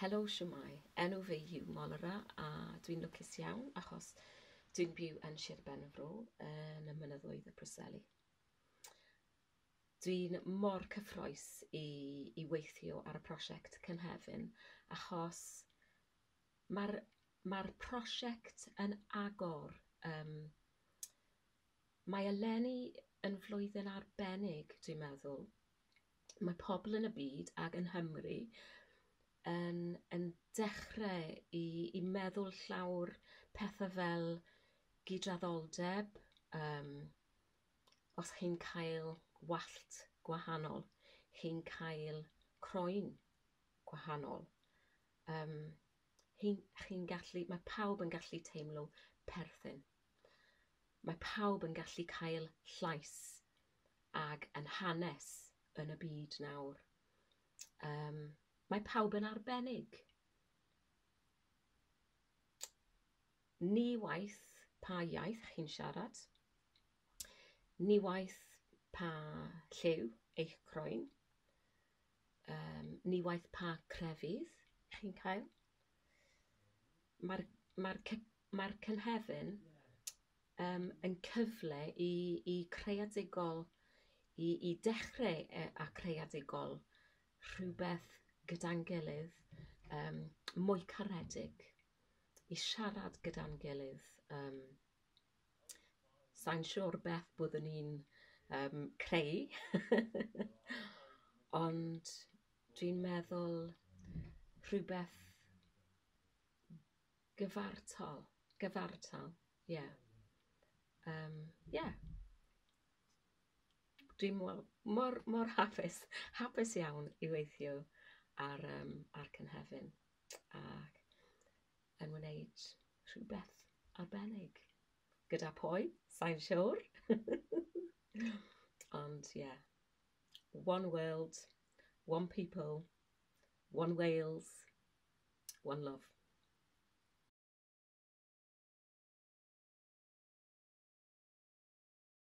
Helo, siwmai. Enw fi yw Molara a dwi'n lwcus iawn achos dwi'n byw yn Sir Benfro yn y mynyddoedd y Preseli. Dwi'n mor cyffroes i weithio ar y prosiect Cynefin achos mae'r prosiect yn agor. Mae eleni yn flwyddyn arbennig, dwi'n meddwl. Mae pobl yn y byd ac yn Nghymru yn dechrau i meddwl llawr pethau fel gydraddoldeb, os chi'n cael wallt gwahanol, chi'n cael croen gwahanol. Mae pawb yn gallu teimlo perthyn. Mae pawb yn gallu cael llais ag yn hanes yn y byd nawr. Mae pawb yn arbennig. Ni waith pa iaith chi'n siarad, ni waith pa lliw eich croen, ni waith pa crefydd chi'n cael. Mae'r Cynefin yn cyfle i creadigol, i dechrau a creadigol rhywbeth gyda'n gilydd, mwy caredig, i siarad gyda'n gilydd. Sa'n siŵr beth byddwn ni'n creu, ond dwi'n meddwl rhywbeth gyfartal, ie. Dwi'n mor hapus iawn i weithio ar Cynefin ac yn wneud rhywbeth arbennig. Gyda pwy? Sa'n siŵr. Ond one world, one people, one Wales, one love.